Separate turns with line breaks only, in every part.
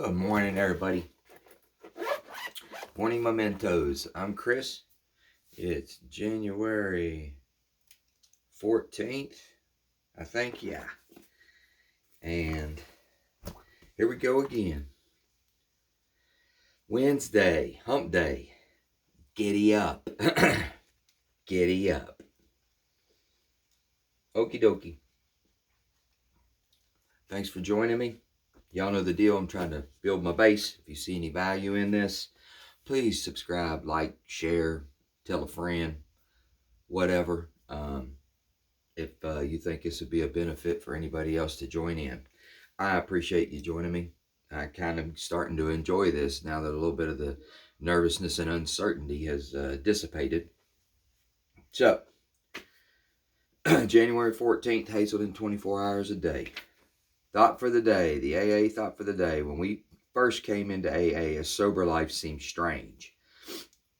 Good morning, everybody. Morning mementos. I'm Chris. It's January 14th, I think, yeah. And here we go again. Wednesday, hump day. Giddy up. Giddy up. Okie dokie. Thanks for joining me. Y'all know the deal. I'm trying to build my base. If you see any value in this, please subscribe, like, share, tell a friend, whatever. If you think this would be a benefit for anybody else to join in. I appreciate you joining me. I kind of starting to enjoy this now that a little bit of the nervousness and uncertainty has dissipated. So, January 14th, Hazelden, 24 hours a day. Thought for the day, the AA thought for the day. When we first came into AA, a sober life seemed strange.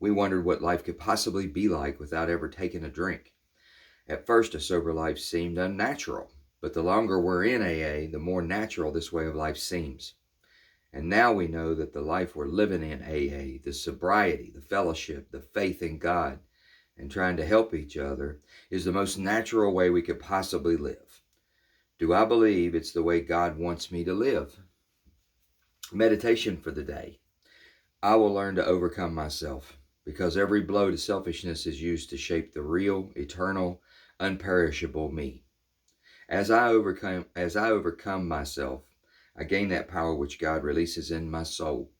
We wondered what life could possibly be like without ever taking a drink. At first, a sober life seemed unnatural, but the longer we're in AA, the more natural this way of life seems. And now we know that the life we're living in AA, the sobriety, the fellowship, the faith in God, and trying to help each other, is the most natural way we could possibly live. Do I believe it's the way God wants me to live? Meditation for the day. I will learn to overcome myself, because every blow to selfishness is used to shape the real, eternal, unperishable me. As I overcome myself, I gain that power which God releases in my soul,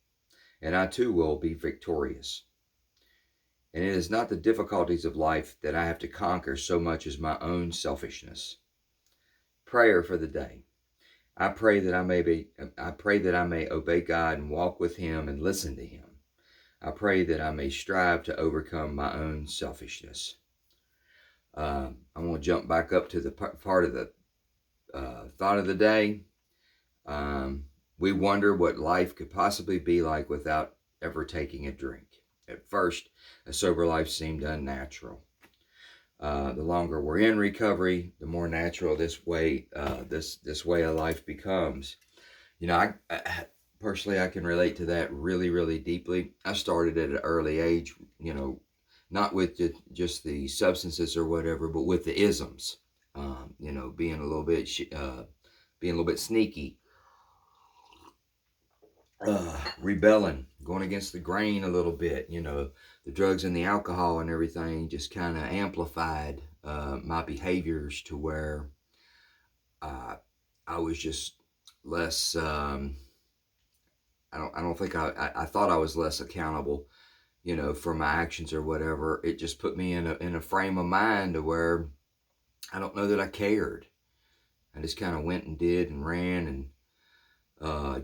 and I too will be victorious. And it is not the difficulties of life that I have to conquer so much as my own selfishness. Prayer for the day. I pray that I may obey God and walk with Him and listen to Him. I pray that I may strive to overcome my own selfishness. I'm going to jump back up to the part of the thought of the day. We wonder what life could possibly be like without ever taking a drink. At first, a sober life seemed unnatural. The longer we're in recovery, the more natural this way of life becomes. You know, I personally, I can relate to that really, really deeply. I started at an early age, you know, not with just the substances or whatever, but with the isms. You know, being a little bit sneaky, rebelling, going against the grain a little bit. You know, the drugs and the alcohol and everything just kind of amplified my behaviors to where I was just less. I don't think I thought I was less accountable, you know, for my actions or whatever. It just put me in a frame of mind to where I don't know that I cared. I just kind of went and did and ran and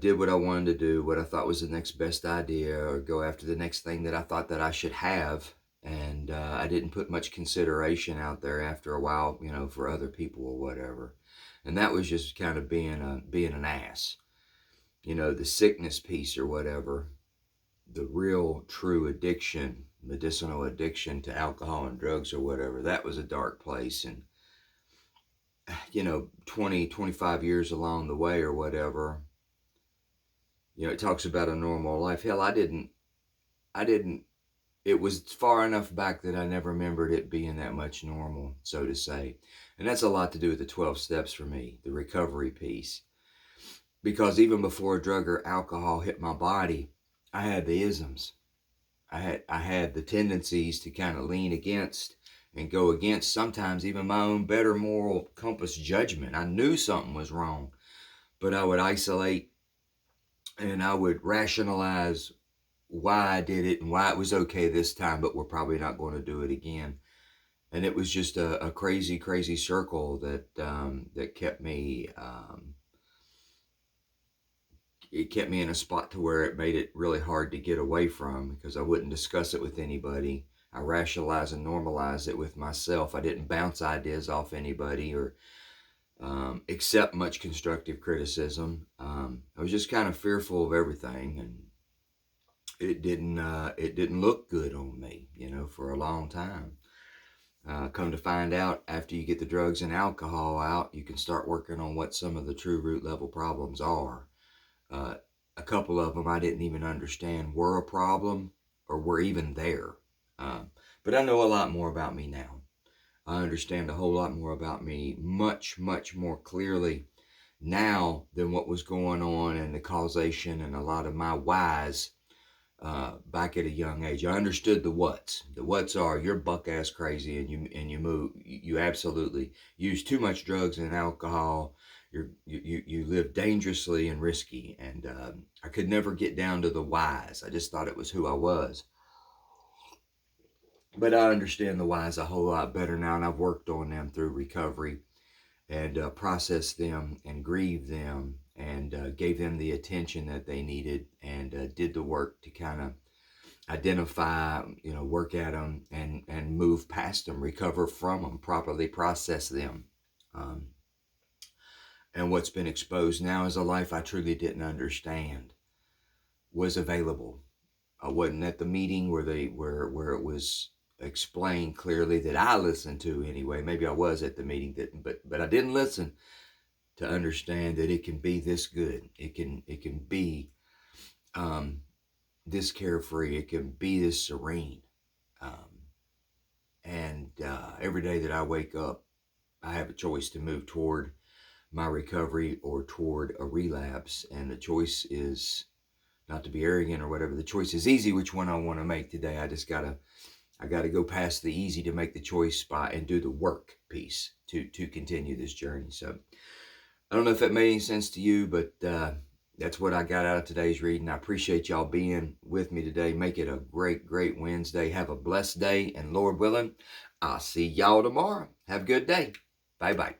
did what I wanted to do, what I thought was the next best idea, or go after the next thing that I thought that I should have. And I didn't put much consideration out there after a while, you know, for other people or whatever. And that was just kind of being an ass. You know, the sickness piece or whatever, the real true addiction, medicinal addiction to alcohol and drugs or whatever, that was a dark place. And, you know, 20, 25 years along the way or whatever, you know, it talks about a normal life. Hell, I didn't, it was far enough back that I never remembered it being that much normal, so to say. And that's a lot to do with the 12 steps for me, the recovery piece. Because even before drug or alcohol hit my body, I had the isms. I had the tendencies to kind of lean against and go against sometimes even my own better moral compass judgment. I knew something was wrong, but I would isolate and I would rationalize why I did it and why it was okay this time, but we're probably not going to do it again. And it was just a crazy, crazy circle that kept me. It kept me in a spot to where it made it really hard to get away from, because I wouldn't discuss it with anybody. I rationalized and normalized it with myself. I didn't bounce ideas off anybody or accept much constructive criticism. I was just kind of fearful of everything, and it didn't look good on me, you know, for a long time. Come to find out, after you get the drugs and alcohol out, you can start working on what some of the true root level problems are. A couple of them I didn't even understand were a problem or were even there. But I know a lot more about me now. I understand a whole lot more about me, much, much more clearly now than what was going on and the causation and a lot of my whys back at a young age. I understood the whats. The whats are you're buck ass crazy and you absolutely use too much drugs and alcohol. You live dangerously and risky, and I could never get down to the whys. I just thought it was who I was. But I understand the whys a whole lot better now, and I've worked on them through recovery and processed them and grieved them and gave them the attention that they needed and did the work to kind of identify, work at them and move past them, recover from them, properly process them. And what's been exposed now is a life I truly didn't understand was available. I wasn't at the meeting where it was explained clearly that I listened to anyway. Maybe I was at the meeting, but I didn't listen to understand that it can be this good. It can be this carefree. It can be this serene. And every day that I wake up, I have a choice to move toward my recovery or toward a relapse. And the choice is not to be arrogant or whatever. The choice is easy which one I want to make today. I got to go past the easy to make the choice spot and do the work piece to continue this journey. So I don't know if that made any sense to you, but that's what I got out of today's reading. I appreciate y'all being with me today. Make it a great, great Wednesday. Have a blessed day, and Lord willing, I'll see y'all tomorrow. Have a good day. Bye-bye.